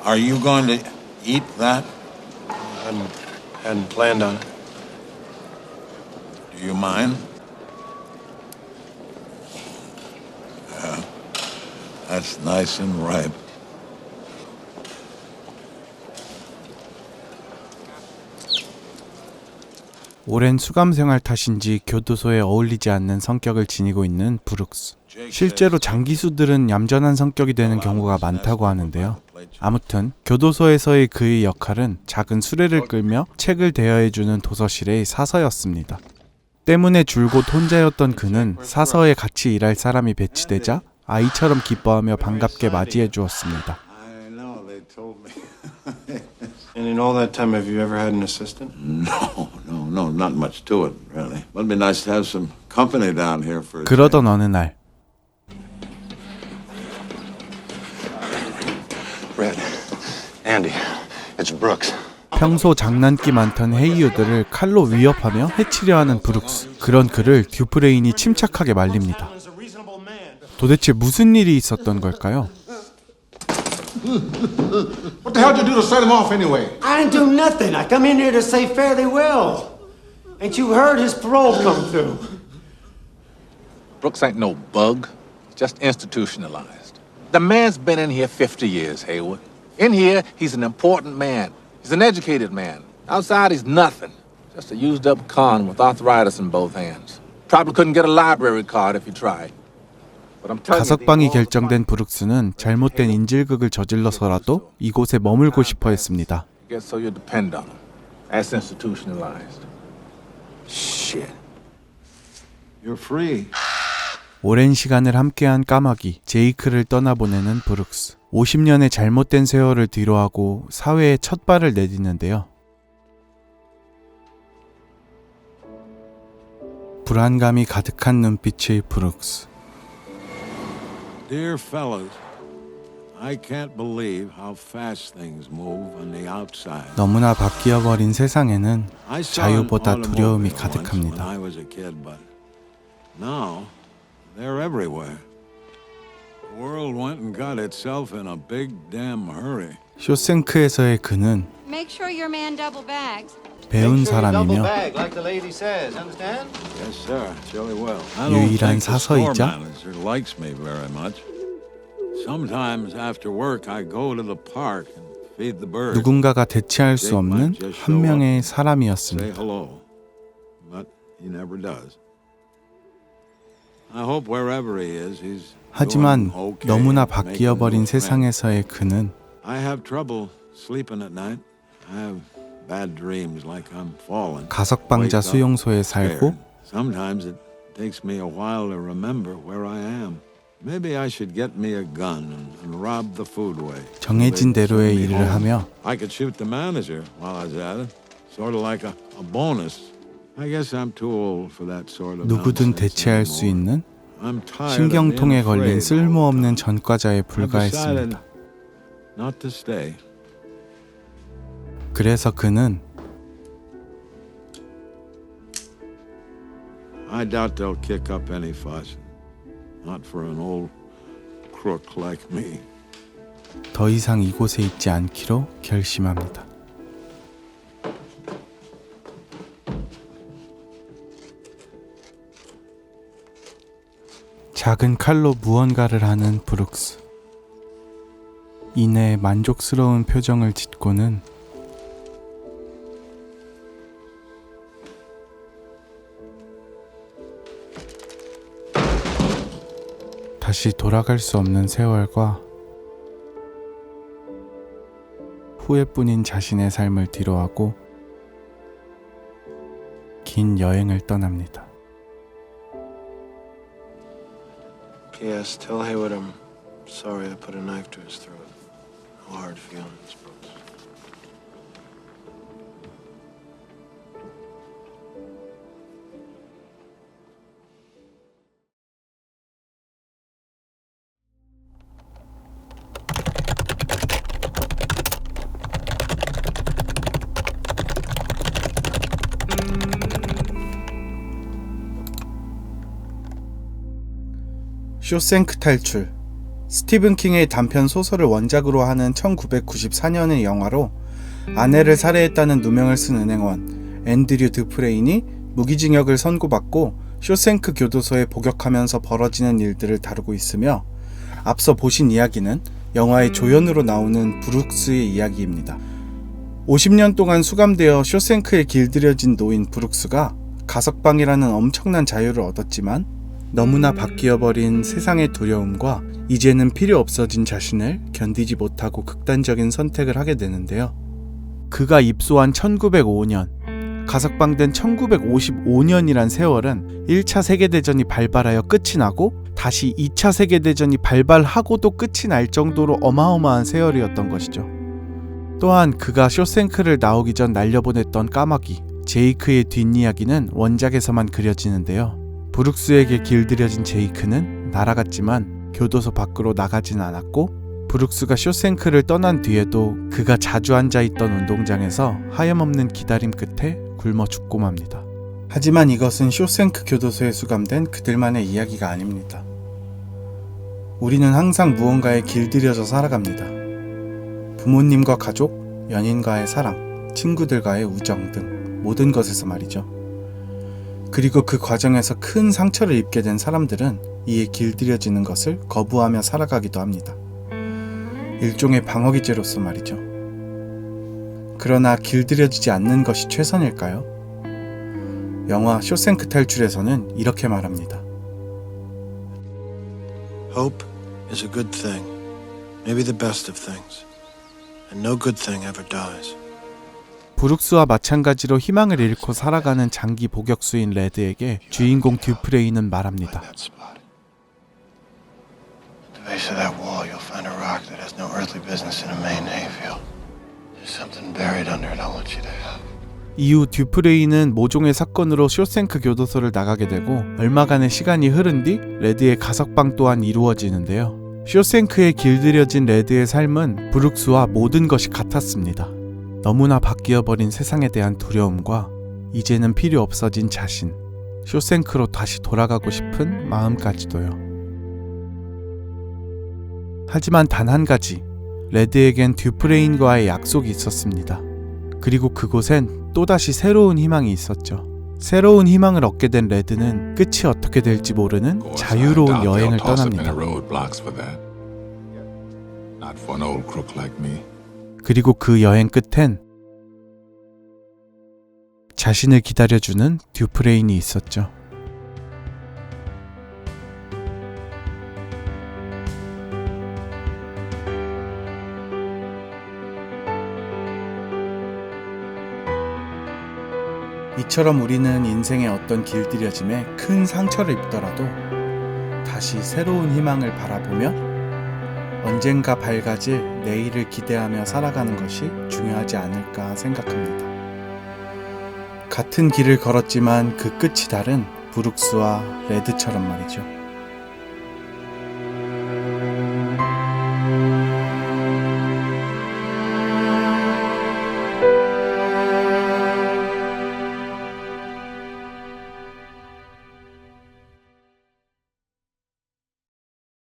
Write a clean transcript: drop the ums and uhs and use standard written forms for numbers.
Are you going to eat that? Hadn't planned on it. Do you mind? Yeah, that's nice and ripe. 오랜 수감 생활 탓인지 교도소에 어울리지 않는 성격을 지니고 있는 브룩스. 실제로 장기수들은 얌전한 성격이 되는 경우가 많다고 하는데요. 아무튼 교도소에서의 그의 역할은 작은 수레를 끌며 책을 대여해주는 도서실의 사서였습니다. 때문에 줄곧 혼자였던 그는 사서에 같이 일할 사람이 배치되자 아이처럼 기뻐하며 반갑게 맞이해 주었습니다. And in all that time, have you ever had an assistant? No, not much to it, really. But it'd be nice to have some company down here for a 그러던 어느 날 Red, Andy, it's Brooks. 평소 장난기 많던 헤이유들을 칼로 위협하며 해치려 하는 브룩스. 그런 그를 듀프레인이 침착하게 말립니다. 도대체 무슨 일이 있었던 걸까요? What the hell did you do to set him off anyway? I didn't do nothing. I come in here to say fare thee well. Ain't you heard his parole come through? Brooks ain't no bug, just institutionalized. The man's been in here 50 years, Haywood. In here, he's an important man. He's an educated man. Outside, he's nothing. Just a used-up con with arthritis in both hands. Probably couldn't get a library card if he tried. 가석방이 결정된 브룩스는 잘못된 인질극을 저질러서라도 이곳에 머물고 싶어 했습니다. So you depend on him. That's institutionalized. Shit. You're free. 오랜 시간을 함께한 까마귀 제이크를 떠나보내는 브룩스. 50년의 잘못된 세월을 뒤로하고 사회에 첫 발을 내딛는데요. 불안감이 가득한 눈빛의 브룩스. Dear fellows, I can't believe how fast things move on the outside. 너무나 바뀌어버린 세상에는 I saw an 자유보다 두려움이 automobile once when 가득합니다. I was a kid, but now they're everywhere. The world went and got itself in a big damn hurry. 쇼생크에서의 그는 Make sure your man double bags. 배운 사람이며 like the lady says, understand? Yes, sir. Jolly well. I 유일한 don't think the store 사서이자 manager likes me very much. Sometimes after work, I go to the park and feed the birds. 누군가가 대체할 수 없는 한 명의 Say 사람이었습니다. hello, but he never does. I hope wherever he is, he's 하지만 doing okay 너무나 and making 바뀌어버린 new friends. 세상에서의 그는 I have trouble sleeping at night. I have bad dreams like I'm falling. 가석방자 Wake up 수용소에 살고 scared. Sometimes it takes me a while to remember where I am. Maybe I should get me a gun and rob the foodway. 정해진 They'd 대로의 send me 일을 home. 하며 I could shoot the manager while I was at it, sort of like a bonus. I guess I'm too old for that sort of 누구든 nonsense 대체할 수 anymore. 있는 I'm tired of 신경통에 being 걸린 afraid all the 쓸모없는 time. 전과자에 I've decided 불과했습니다. not to stay. 그래서 그는 I doubt they'll kick up any fuss. Not for an old crook like me. 더 이상 이곳에 있지 않기로 결심합니다. 작은 칼로 무언가를 하는 브룩스. 이내 만족스러운 표정을 짓고는 다시 돌아갈 수 없는 세월과 후회뿐인 자신의 삶을 뒤로하고 긴 여행을 떠납니다. P.S. Tell Haywood I'm sorry I put a knife to his throat. No hard feelings, Brooks. 쇼생크 탈출 스티븐 킹의 단편 소설을 원작으로 하는 1994년의 영화로 아내를 살해했다는 누명을 쓴 은행원 앤드류 드프레인이 무기징역을 선고받고 쇼생크 교도소에 복역하면서 벌어지는 일들을 다루고 있으며, 앞서 보신 이야기는 영화의 조연으로 나오는 브룩스의 이야기입니다. 50년 동안 수감되어 쇼생크에 길들여진 노인 브룩스가 가석방이라는 엄청난 자유를 얻었지만 너무나 바뀌어버린 세상의 두려움과 이제는 필요 없어진 자신을 견디지 못하고 극단적인 선택을 하게 되는데요. 그가 입소한 1905년, 가석방된 1955년이란 세월은 1차 세계대전이 발발하여 끝이 나고 다시 2차 세계대전이 발발하고도 끝이 날 정도로 어마어마한 세월이었던 것이죠. 또한 그가 쇼생크를 나오기 전 날려보냈던 까마귀 제이크의 뒷이야기는 원작에서만 그려지는데요. 브룩스에게 길들여진 제이크는 날아갔지만 교도소 밖으로 나가진 않았고, 브룩스가 쇼생크를 떠난 뒤에도 그가 자주 앉아있던 운동장에서 하염없는 기다림 끝에 굶어 죽고 맙니다. 하지만 이것은 쇼생크 교도소에 수감된 그들만의 이야기가 아닙니다. 우리는 항상 무언가에 길들여져 살아갑니다. 부모님과 가족, 연인과의 사랑, 친구들과의 우정 등 모든 것에서 말이죠. 그리고 그 과정에서 큰 상처를 입게 된 사람들은 이에 길들여지는 것을 거부하며 살아가기도 합니다. 일종의 방어기제로서 말이죠. 그러나 길들여지지 않는 것이 최선일까요? 영화 쇼생크 탈출에서는 이렇게 말합니다. Hope is a good thing, maybe the best of things, and no good thing ever dies. 브룩스와 마찬가지로 희망을 잃고 살아가는 장기 복역수인 레드에게 주인공 듀프레이는 말합니다. At the base of that wall, you'll find a rock that has no earthly business in a main hayfield. There's something buried under it I want you to have. 이후 듀프레이는 모종의 사건으로 쇼생크 교도소를 나가게 되고 얼마간의 시간이 흐른 뒤 레드의 가석방 또한 이루어지는데요. 쇼생크에 길들여진 레드의 삶은 브룩스와 모든 것이 같았습니다. 너무나 바뀌어버린 세상에 대한 두려움과 이제는 필요 없어진 자신, 쇼생크로 다시 돌아가고 싶은 마음까지도요. 하지만 단 한 가지, 레드에겐 듀프레인과의 약속이 있었습니다. 그리고 그곳엔 또다시 새로운 희망이 있었죠. 새로운 희망을 얻게 된 레드는 끝이 어떻게 될지 모르는 자유로운 여행을 떠납니다. 그리고 그 여행 끝엔 자신을 기다려주는 듀프레인이 있었죠. 이처럼 우리는 인생의 어떤 길들여짐에 큰 상처를 입더라도 다시 새로운 희망을 바라보며 언젠가 밝아질 내일을 기대하며 살아가는 것이 중요하지 않을까 생각합니다. 같은 길을 걸었지만 그 끝이 다른 브룩스와 레드처럼 말이죠.